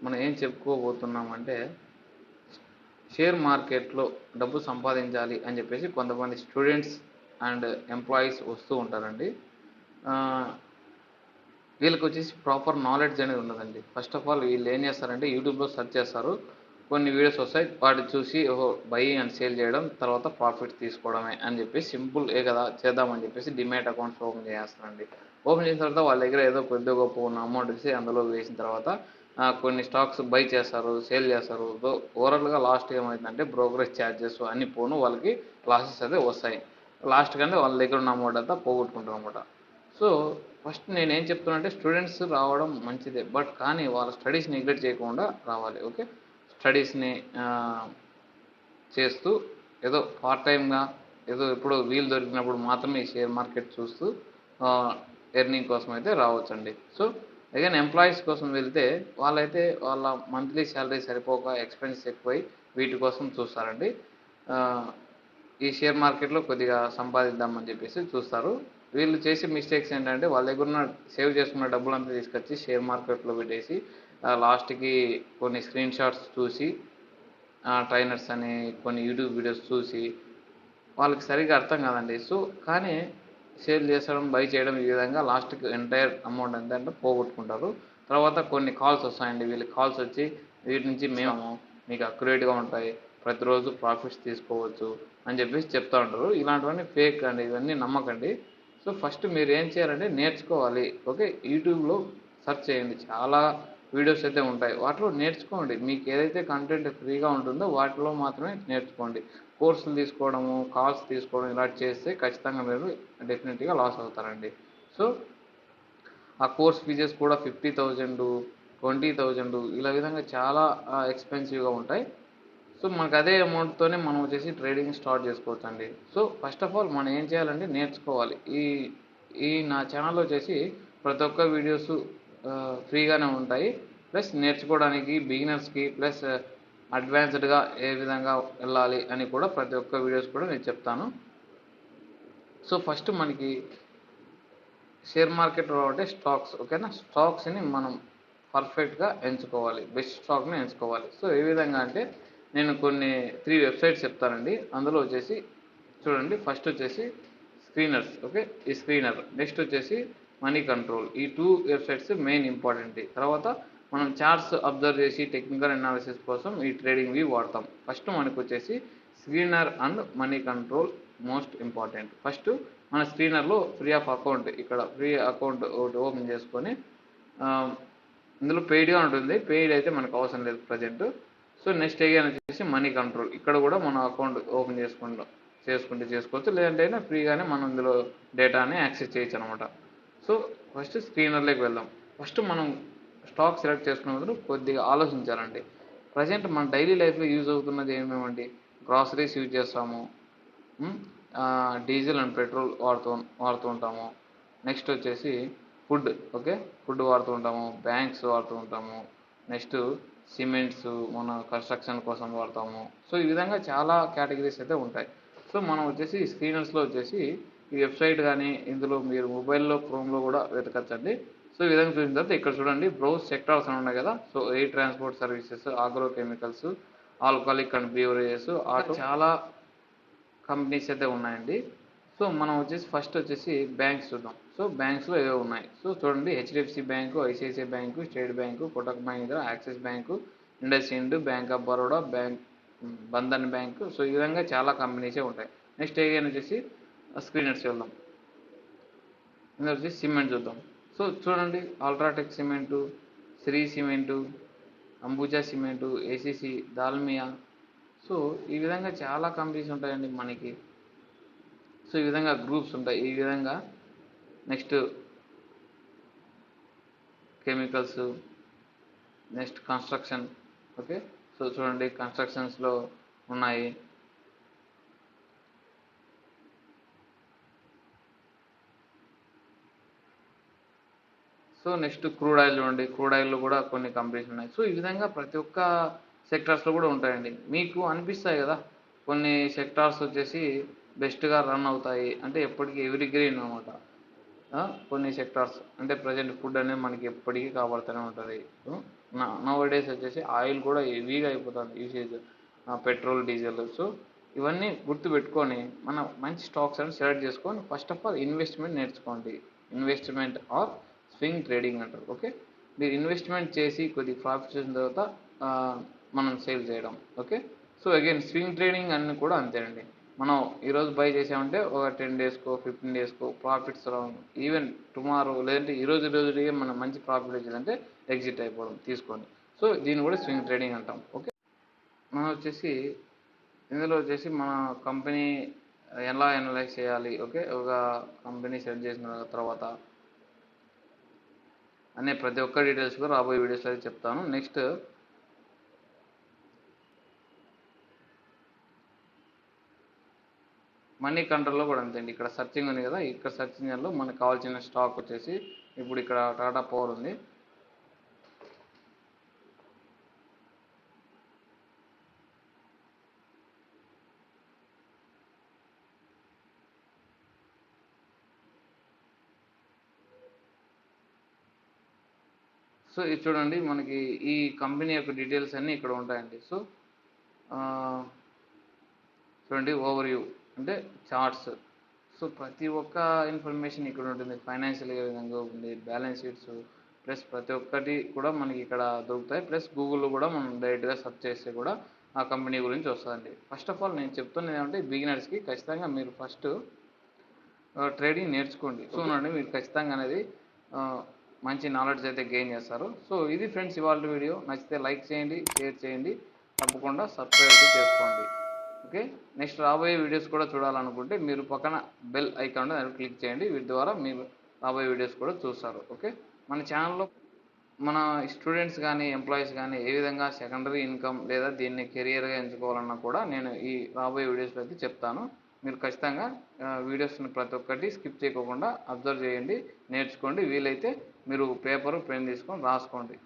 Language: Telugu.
మనం ఏం చెప్పుకోబోతున్నామంటే షేర్ మార్కెట్లో డబ్బు సంపాదించాలి అని చెప్పేసి కొంతమంది స్టూడెంట్స్ అండ్ ఎంప్లాయీస్ వస్తూ ఉంటారండి. వీళ్ళకి వచ్చేసి ప్రాపర్ నాలెడ్జ్ అనేది ఉండదండి. ఫస్ట్ ఆఫ్ ఆల్ వీళ్ళు ఏం చేస్తారంటే యూట్యూబ్లో సెర్చ్ చేస్తారు, కొన్ని వీడియోస్ వస్తాయి, వాటి చూసి ఓహో బై అండ్ సేల్ చేయడం, తర్వాత ప్రాఫిట్ తీసుకోవడమే అని చెప్పేసి సింపుల్ ఏ కదా చేద్దామని చెప్పేసి డిమాట్ అకౌంట్స్ ఓపెన్ చేస్తారండి. ఓపెన్ చేసిన తర్వాత వాళ్ళ దగ్గర ఏదో కొద్ది గొప్ప ఉన్న అమౌంట్ ఇచ్చి అందులో వేసిన తర్వాత కొన్ని స్టాక్స్ బై చేస్తారు, సేల్ చేస్తారు. ఓవరాల్గా లాస్ట్ ఏమవుతుందంటే బ్రోకరేజ్ ఛార్జెస్ అన్ని పోను వాళ్ళకి లాసెస్ అయితే వస్తాయి. లాస్ట్ కంటే వాళ్ళ దగ్గర ఉన్న అమౌంట్ అంతా పోగొట్టుకుంటారు అనమాట. సో ఫస్ట్ నేనేం చెప్తున్నా స్టూడెంట్స్ రావడం మంచిదే, బట్ కానీ వాళ్ళ స్టడీస్ నెగ్లెక్ట్ చేయకుండా రావాలి. ఓకే, స్టడీస్ని చేస్తూ ఏదో పార్ట్ టైమ్గా ఏదో ఎప్పుడో వీలు దొరికినప్పుడు మాత్రమే ఈ షేర్ మార్కెట్ చూస్తూ ఎర్నింగ్ కోసం అయితే రావచ్చండి. సో అగైన్ ఎంప్లాయీస్ కోసం వెళ్తే వాళ్ళైతే వాళ్ళ మంత్లీ శాలరీ సరిపోక ఎక్స్పెన్సెస్ ఎక్కువై వీటి కోసం చూస్తారండి. ఈ షేర్ మార్కెట్లో కొద్దిగా సంపాదిద్దామని చెప్పేసి చూస్తారు. వీళ్ళు చేసే మిస్టేక్స్ ఏంటంటే వాళ్ళ దగ్గర ఉన్న సేవ్ చేసుకున్న డబ్బులంతా తీసుకొచ్చి షేర్ మార్కెట్లో పెట్టేసి లాస్ట్కి కొన్ని స్క్రీన్ షాట్స్ చూసి ట్రైనర్స్ అని కొన్ని యూట్యూబ్ వీడియోస్ చూసి వాళ్ళకి సరిగ్గా అర్థం కాదండి. సో కానీ సేల్ చేసడం బై చేయడం ఈ విధంగా లాస్ట్కి ఎంటైర్ అమౌంట్ ఎంత అంటే పోగొట్టుకుంటారు. తర్వాత కొన్ని కాల్స్ వస్తాయండి, వీళ్ళకి కాల్స్ వచ్చి వీటి నుంచి మేము మీకు అక్యురేట్గా ఉంటాయి, ప్రతిరోజు ప్రాఫిట్స్ తీసుకోవచ్చు అని చెప్పేసి చెప్తూ ఉంటారు. ఇలాంటివన్నీ ఫేక్ అండి, ఇవన్నీ నమ్మకండి. సో ఫస్ట్ మీరు ఏం చేయాలంటే నేర్చుకోవాలి. ఓకే, యూట్యూబ్లో సెర్చ్ చేయండి, చాలా వీడియోస్ అయితే ఉంటాయి, వాటిలో నేర్చుకోండి. మీకు ఏదైతే కంటెంట్ ఫ్రీగా ఉంటుందో వాటిలో మాత్రమే నేర్చుకోండి. కోర్సులు తీసుకోవడము, కాల్స్ తీసుకోవడం ఇలా చేస్తే ఖచ్చితంగా మీరు డెఫినెట్గా లాస్ అవుతారండి. సో ఆ కోర్స్ ఫీజెస్ కూడా 50,000, 20,000 ఇలా విధంగా చాలా ఎక్స్పెన్సివ్గా ఉంటాయి. సో మనకు అదే అమౌంట్తోనే మనం వచ్చేసి ట్రేడింగ్ స్టార్ట్ చేసుకోవచ్చు అండి. సో ఫస్ట్ ఆఫ్ ఆల్ మనం ఏం చేయాలంటే నేర్చుకోవాలి. ఈ ఈ నా ఛానల్ వచ్చేసి ప్రతి ఒక్క వీడియోస్ ఫ్రీగానే ఉంటాయి. ప్లస్ నేర్చుకోవడానికి బిగినర్స్కి ప్లస్ అడ్వాన్స్డ్గా ఏ విధంగా వెళ్ళాలి అని కూడా ప్రతి ఒక్క వీడియోస్ కూడా నేను చెప్తాను. సో ఫస్ట్ మనకి షేర్ మార్కెట్లో అంటే స్టాక్స్, ఓకేనా, స్టాక్స్ని మనం పర్ఫెక్ట్గా ఎంచుకోవాలి, బెస్ట్ స్టాక్ని ఎంచుకోవాలి. సో ఏ విధంగా అంటే నేను కొన్ని 3 వెబ్సైట్స్ చెప్తానండి. అందులో వచ్చేసి చూడండి, ఫస్ట్ వచ్చేసి స్క్రీనర్స్. ఓకే, ఈ స్క్రీనర్. నెక్స్ట్ వచ్చేసి మనీ కంట్రోల్. ఈ 2 వెబ్సైట్స్ మెయిన్ ఇంపార్టెంట్. తర్వాత మనం చార్ట్స్ అబ్జర్వ్ చేసి టెక్నికల్ అనాలిసిస్ కోసం ఈ ట్రేడింగ్ వ్యూ వాడతాం. ఫస్ట్ మనకు వచ్చేసి screener and money control most important. First మన స్క్రీనర్లో ఫ్రీ ఆఫ్ అకౌంట్, ఇక్కడ ఫ్రీ అకౌంట్ ఒకటి ఓపెన్ చేసుకొని ఇందులో పెయిడ్గా ఉంటుంది, పెయిడ్ అయితే మనకు అవసరం లేదు ప్రజెంట్. సో నెక్స్ట్ అగైన్ వచ్చేసి మనీ కంట్రోల్. ఇక్కడ కూడా మన అకౌంట్ ఓపెన్ చేసుకుంటే చేసుకోవచ్చు, లేదంటే అయినా ఫ్రీగానే మనం ఇందులో డేటాని యాక్సెస్ చేయొచ్చు అనమాట. సో ఫస్ట్ స్క్రీనర్లోకి వెళ్దాం. ఫస్ట్ మనం స్టాక్ సెలెక్ట్ చేసుకున్నప్పుడు కొద్దిగా ఆలోచించాలండి. ప్రజెంట్ మన డైలీ లైఫ్లో యూజ్ అవుతున్నది ఏమేమండి? గ్రాసరీస్ యూజ్ చేస్తాము, డీజిల్ అండ్ పెట్రోల్ వాడుతూ ఉంటాము. నెక్స్ట్ వచ్చేసి ఫుడ్, ఓకే, ఫుడ్ వాడుతూ ఉంటాము, బ్యాంక్స్ వాడుతూ ఉంటాము, నెక్స్ట్ సిమెంట్స్ మన కన్స్ట్రక్షన్ కోసం వాడతాము. సో ఈ విధంగా చాలా కేటగిరీస్ అయితే ఉంటాయి. సో మనం వచ్చేసి స్క్రీనర్స్లో వచ్చేసి ఈ వెబ్సైట్ కానీ ఇందులో మీరు మొబైల్లో క్రోమ్లో కూడా వెతకచ్చండి. సో ఈ విధంగా చూసిన తర్వాత ఇక్కడ చూడండి, బ్రౌజ్ సెక్టార్స్ అని ఉన్నాయి కదా. So air transport services, agro chemicals, alcoholic and beverages, auto, చాలా కంపెనీస్ అయితే ఉన్నాయండి. సో మనం వచ్చేసి ఫస్ట్ వచ్చేసి బ్యాంక్స్ చూద్దాం. సో బ్యాంక్స్లో ఏవో ఉన్నాయి. సో చూడండి, HDFC Bank, ICICI Bank, State Bank, Kotak Mahindra, Axis Bank, IndusInd, Bank of Baroda, Bandhan Bank. So ఈ విధంగా చాలా కంపెనీసే ఉంటాయి. నెక్స్ట్ ఏగైనా వచ్చేసి స్క్రీనర్స్ వెళ్దాం. ఇందులో వచ్చేసి సిమెంట్ చూద్దాం. సో చూడండి, UltraTech cement, Shree cement, Ambuja cement, ACC, Dalmia. So ఈ విధంగా చాలా కంపెనీస్ ఉంటాయండి మనకి. సో ఈ విధంగా గ్రూప్స్ ఉంటాయి. ఈ విధంగా next chemicals, next construction. Okay, so చూడండి కన్స్ట్రక్షన్స్లో ఉన్నాయి. సో నెక్స్ట్ క్రూడ్ ఆయిల్ చూడండి, క్రూడ్ ఆయిల్లో కూడా కొన్ని కంపెనీస్ ఉన్నాయి. సో ఈ విధంగా ప్రతి ఒక్క సెక్టార్స్లో కూడా ఉంటాయండి. మీకు అనిపిస్తాయి కదా కొన్ని సెక్టార్స్ వచ్చేసి బెస్ట్గా రన్ అవుతాయి అంటే ఎప్పటికీ ఎవరీ గ్రీన్ అనమాట. కొన్ని సెక్టార్స్ అంటే ప్రజెంట్ ఫుడ్ అనేది మనకి ఎప్పటికీ కాపాడుతూనే ఉంటుంది. నవ్ డేస్ వచ్చేసి ఆయిల్ కూడా హెవీగా అయిపోతుంది యూసేజ్, పెట్రోల్, డీజిల్. సో ఇవన్నీ గుర్తుపెట్టుకొని మనం మంచి స్టాక్స్ అని సెలెక్ట్ చేసుకొని ఫస్ట్ ఆఫ్ ఆల్ ఇన్వెస్ట్మెంట్ నేర్చుకోండి. ఇన్వెస్ట్మెంట్ ఆర్ స్వింగ్ ట్రేడింగ్ అంటారు. ఓకే, మీరు ఇన్వెస్ట్మెంట్ చేసి కొద్దిగా ప్రాఫిట్స్ వచ్చిన తర్వాత మనం సేల్ చేయడం. Okay, so again swing trading అన్ని కూడా అంతేనండి. మనం ఈరోజు బై చేసామంటే ఒక 10 డేస్కో 15 డేస్కో ప్రాఫిట్స్ రావడం, ఈవెన్ టుమారో లేదంటే ఈరోజుకి మనం మంచి ప్రాఫిట్ వచ్చిందంటే ఎగ్జిట్ అయిపోవడం తీసుకొని. సో దీన్ని కూడా స్వింగ్ ట్రేడింగ్ అంటాం. ఓకే, మనం వచ్చేసి ఇందులో వచ్చేసి మన కంపెనీ ఎలా అనలైజ్ చేయాలి. ఓకే, ఒక కంపెనీ సెలెక్ట్ చేసిన తర్వాత అనే ప్రతి ఒక్క డీటెయిల్స్ కూడా రాబోయే వీడియోస్లో అయితే చెప్తాను. నెక్స్ట్ మనీ కంట్రోల్లో కూడా అంతేండి. ఇక్కడ సర్చింగ్ ఉంది కదా, ఇక్కడ సర్చ్ ఇంజన్లో మనకు కావాల్సిన స్టాక్ వచ్చేసి ఇప్పుడు ఇక్కడ టాటా పవర్ ఉంది. సో ఇది చూడండి, మనకి ఈ కంపెనీ యొక్క డీటెయిల్స్ అన్నీ ఇక్కడ ఉంటాయండి. సో చూడండి, ఓవర్ వ్యూ అంటే చార్ట్స్. సో ప్రతి ఒక్క ఇన్ఫర్మేషన్ ఇక్కడ ఉంటుంది. ఫైనాన్షియల్ ఏ విధంగా ఉంది, బ్యాలెన్స్ షీట్స్, ప్లస్ ప్రతి ఒక్కటి కూడా మనకి ఇక్కడ దొరుకుతాయి. ప్లస్ గూగుల్లో కూడా మనం డైరెక్ట్గా సెర్చ్ చేస్తే కూడా ఆ కంపెనీ గురించి వస్తుందండి. ఫస్ట్ ఆఫ్ ఆల్ నేను చెప్తున్నది ఏమంటే బిగినర్స్కి ఖచ్చితంగా మీరు ఫస్ట్ ట్రేడింగ్ నేర్చుకోండి. సో అండి మీరు ఖచ్చితంగా అనేది మంచి నాలెడ్జ్ అయితే గెయిన్ చేస్తారు. సో ఇది ఫ్రెండ్స్ ఇవాళ వీడియో. నచ్చితే లైక్ చేయండి, షేర్ చేయండి, తప్పకుండా సబ్స్క్రైబ్ అయితే చేసుకోండి. ఓకే, నెక్స్ట్ రాబోయే వీడియోస్ కూడా చూడాలనుకుంటే మీరు పక్కన బెల్ ఐకాన్ దాన్ని క్లిక్ చేయండి. వీటి ద్వారా మీరు రాబోయే వీడియోస్ కూడా చూస్తారు. ఓకే, మన ఛానల్లో మన స్టూడెంట్స్ కానీ ఎంప్లాయీస్ కానీ ఏ విధంగా సెకండరీ ఇన్కమ్ లేదా దీన్ని కెరియర్గా ఎంచుకోవాలన్నా కూడా నేను ఈ రాబోయే వీడియోస్లో అయితే చెప్తాను. మీరు ఖచ్చితంగా వీడియోస్ని ప్రతి ఒక్కటి స్కిప్ చేయకుండా అబ్జర్వ్ చేయండి, నేర్చుకోండి. వీలైతే మీరు పేపరు పెన్ తీసుకొని రాసుకోండి.